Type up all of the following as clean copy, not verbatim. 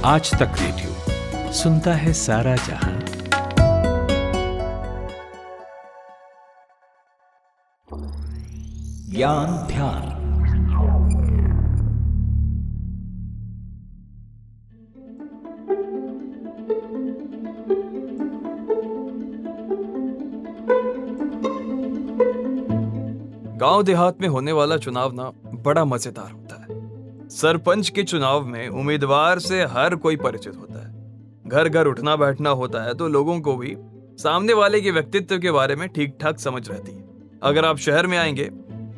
आज तक रेडियो सुनता है सारा जहां। ज्ञान ध्यान। गांव देहात में होने वाला चुनाव ना बड़ा मजेदार होता है। सरपंच के चुनाव में उम्मीदवार से हर कोई परिचित होता है। घर घर उठना बैठना होता है तो लोगों को भी सामने वाले के व्यक्तित्व के बारे में ठीक ठाक समझ रहती है। अगर आप शहर में आएंगे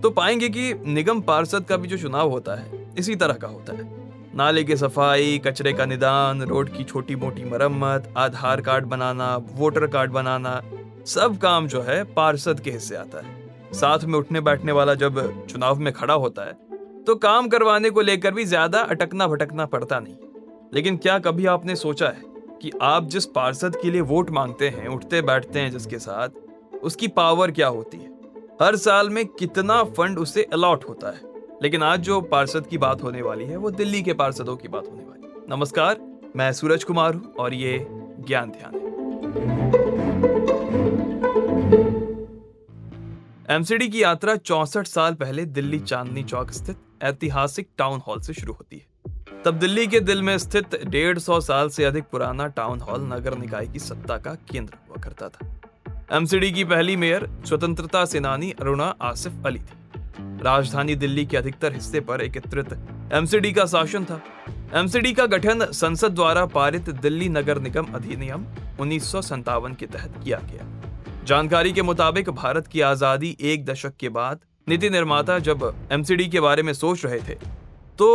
तो पाएंगे कि निगम पार्षद का भी जो चुनाव होता है इसी तरह का होता है। नाले की सफाई, कचरे का निदान, रोड की छोटी मोटी मरम्मत, आधार कार्ड बनाना, वोटर कार्ड बनाना, सब काम जो है पार्षद के हिस्से आता है। साथ में उठने बैठने वाला जब चुनाव में खड़ा होता है तो काम करवाने को लेकर भी ज्यादा अटकना भटकना पड़ता नहीं। लेकिन क्या कभी आपने सोचा है कि आप जिस पार्षद के लिए वोट मांगते हैं, उठते बैठते हैं जिसके साथ, उसकी पावर क्या होती है? हर साल में कितना फंड उसे अलॉट होता है? लेकिन आज जो पार्षद की बात होने वाली है वो दिल्ली के पार्षदों की बात होने वाली है। नमस्कार, मैं सूरज कुमार हूं और ये ज्ञान ध्यान है। एमसीडी की यात्रा 64 साल पहले दिल्ली चांदनी चौक स्थित ऐतिहासिक टाउन हॉल से शुरू होती है। तब दिल्ली के दिल में स्थित 150 साल से अधिक पुराना टाउन हॉल नगर निकाय की सत्ता का केंद्र हुआ करता था। एमसीडी की पहली मेयर स्वतंत्रता सेनानी अरुणा आसिफ अली थी। राजधानी दिल्ली के अधिकतर हिस्से पर एकत्रित एमसीडी का शासन था। एमसीडी का गठन संसद द्वारा पारित दिल्ली नगर निगम अधिनियम 1957 के तहत किया गया। जानकारी के मुताबिक भारत की आजादी एक दशक के बाद नीति निर्माता जब एमसीडी के बारे में सोच रहे थे तो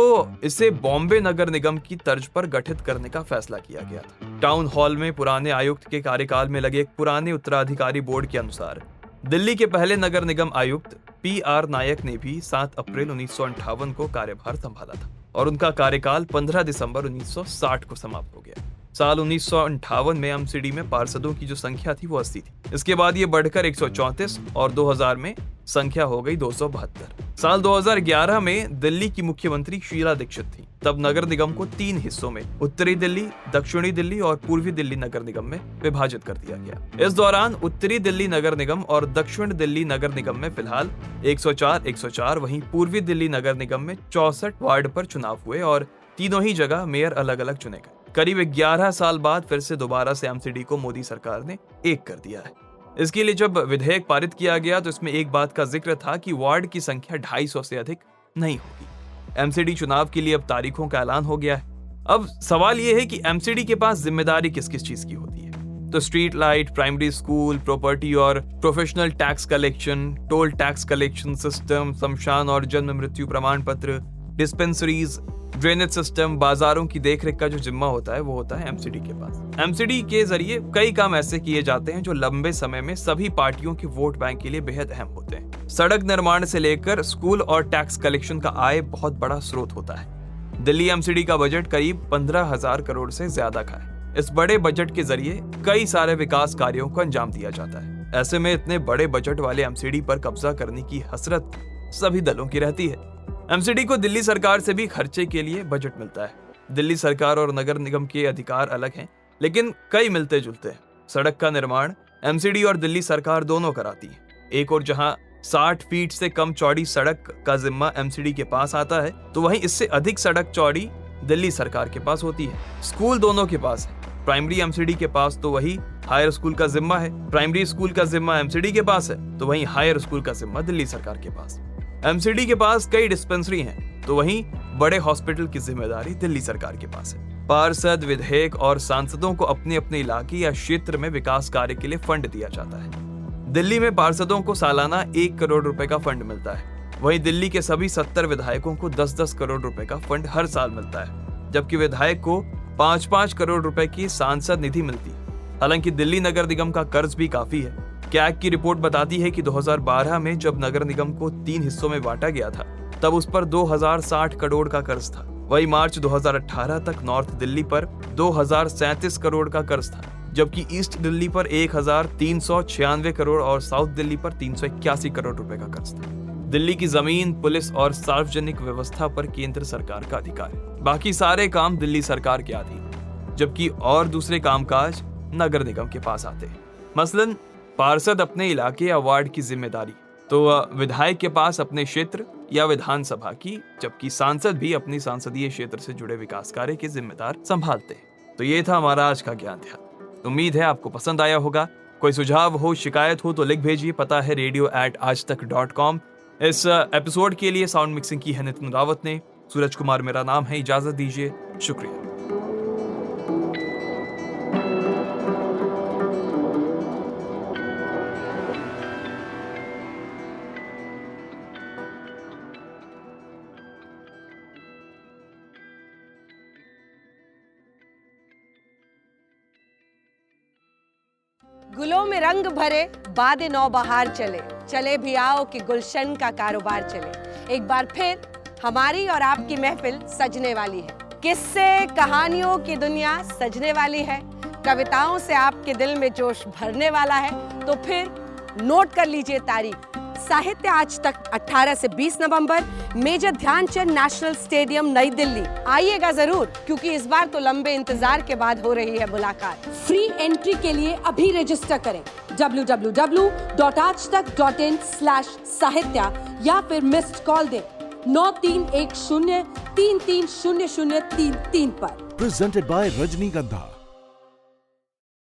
इसे बॉम्बे नगर निगम की तर्ज पर गठित करने का फैसला किया गया था। टाउन हॉल में पुराने आयुक्त के कार्यकाल में लगे एक पुराने उत्तराधिकारी बोर्ड के अनुसार दिल्ली के पहले नगर निगम आयुक्त PR नायक ने भी 7 अप्रैल 1958 को कार्यभार संभाला था और उनका कार्यकाल 15 दिसंबर 1960 को समाप्त हो गया। साल 1958 में एमसीडी में पार्षदों की जो संख्या थी वो 80 थी। इसके बाद ये बढ़कर 134 और 2000 में संख्या हो गई 272। साल 2011 में दिल्ली की मुख्यमंत्री शीला दीक्षित थी। तब नगर निगम को 3 हिस्सों में उत्तरी दिल्ली, दक्षिणी दिल्ली और पूर्वी दिल्ली नगर निगम में विभाजित कर दिया गया। इस दौरान उत्तरी दिल्ली नगर निगम और दक्षिण दिल्ली नगर निगम में फिलहाल 104, वहीं पूर्वी दिल्ली नगर निगम में 64 वार्ड पर चुनाव हुए और तीनों ही जगह मेयर अलग अलग चुने गए। करीब 11 साल बाद फिर से दोबारा से एमसीडी को मोदी सरकार ने एक कर दिया है। इसके लिए जब विधेयक पारित किया गया तो इसमें एक बात का जिक्र था कि वार्ड की संख्या 250 से अधिक नहीं होगी। एमसीडी चुनाव के लिए अब तारीखों का ऐलान हो गया है। अब सवाल यह है कि एमसीडी के पास जिम्मेदारी किस किस चीज की होती है? तो street light, primary school, property और professional tax collection, toll tax collection system, शमशान और जन्म मृत्यु प्रमाण पत्र, डिस्पेंसरीज, ड्रेनेज सिस्टम, बाजारों की देखरेख का जो जिम्मा होता है वो होता है एमसीडी के पास। एमसीडी के जरिए कई काम ऐसे किए जाते हैं जो लंबे समय में सभी पार्टियों के वोट बैंक के लिए बेहद अहम होते हैं। सड़क निर्माण से लेकर स्कूल और टैक्स कलेक्शन का आय बहुत बड़ा स्रोत होता है। दिल्ली एमसीडी का बजट करीब 15,000 करोड़ से ज्यादा का है। इस बड़े बजट के जरिए कई सारे विकास कार्यों को अंजाम दिया जाता है। ऐसे में इतने बड़े बजट वाले एमसीडी पर कब्जा करने की हसरत सभी दलों की रहती है। एमसीडी को दिल्ली सरकार से भी खर्चे के लिए बजट मिलता है। दिल्ली सरकार और नगर निगम के अधिकार अलग हैं, लेकिन कई मिलते जुलते हैं। सड़क का निर्माण एमसीडी और दिल्ली सरकार दोनों कराती है। एक और जहां 60 फीट से कम चौड़ी सड़क का जिम्मा एमसीडी के पास आता है तो वहीं इससे अधिक सड़क चौड़ी दिल्ली सरकार के पास होती है। स्कूल दोनों के पास है। प्राइमरी एमसीडी के पास तो वही हायर स्कूल का जिम्मा है। प्राइमरी स्कूल का जिम्मा एमसीडी के पास है तो वहीं हायर स्कूल का जिम्मा दिल्ली सरकार के पास। एमसीडी के पास कई डिस्पेंसरी हैं तो वहीं बड़े हॉस्पिटल की जिम्मेदारी दिल्ली सरकार के पास है। पार्षद, विधायक और सांसदों को अपने अपने इलाके या क्षेत्र में विकास कार्य के लिए फंड दिया जाता है। दिल्ली में पार्षदों को सालाना 1 करोड़ रुपए का फंड मिलता है। वहीं दिल्ली के सभी 70 विधायकों को 10-10 करोड़ रुपए का फंड हर साल मिलता है, जबकि विधायक को 5-5 करोड़ रुपए की सांसद निधि मिलती है। हालांकि दिल्ली नगर निगम का कर्ज भी काफी है। कैग की रिपोर्ट बताती है कि 2012 में जब नगर निगम को 3 हिस्सों में बांटा गया था तब उस पर 2060 करोड़ का कर्ज था। वही मार्च 2018 तक नॉर्थ दिल्ली पर 2037 करोड़ का कर्ज था, जबकि ईस्ट दिल्ली पर 1396 करोड़ और साउथ दिल्ली पर 381 करोड़ रुपए का कर्ज था। दिल्ली की जमीन, पुलिस और सार्वजनिक व्यवस्था पर केंद्र सरकार का अधिकार है। बाकी सारे काम दिल्ली सरकार के अधीन। जबकि और दूसरे कामकाज नगर निगम के पास आते। मसलन पार्षद अपने इलाके या वार्ड की जिम्मेदारी तो विधायक के पास अपने क्षेत्र या विधानसभा की, जबकि सांसद भी अपनी संसदीय क्षेत्र से जुड़े विकास कार्य के जिम्मेदार संभालते हैं। तो ये था हमारा आज का ज्ञान ध्यान। उम्मीद है आपको पसंद आया होगा। कोई सुझाव हो, शिकायत हो तो लिख भेजिए। पता है radio@aajtak.com। इस एपिसोड के लिए साउंड मिक्सिंग की है नितिन रावत ने। सूरज कुमार मेरा नाम है। इजाजत दीजिए। शुक्रिया। गुलों में रंग भरे बादे नौ बहार चले, चले भी आओ कि गुलशन का कारोबार चले। एक बार फिर हमारी और आपकी महफिल सजने वाली है। किस्से कहानियों की दुनिया सजने वाली है। कविताओं से आपके दिल में जोश भरने वाला है। तो फिर नोट कर लीजिए तारीख। साहित्य आज तक 18 से 20 नवंबर, मेजर ध्यानचंद नेशनल स्टेडियम, नई दिल्ली। आइएगा जरूर, क्योंकि इस बार तो लंबे इंतजार के बाद हो रही है मुलाकात। फ्री एंट्री के लिए अभी रजिस्टर करें www.aajtak.in/sahitya या फिर मिस्ड कॉल दें 9310330033 पर। Presented by Rajnigandha।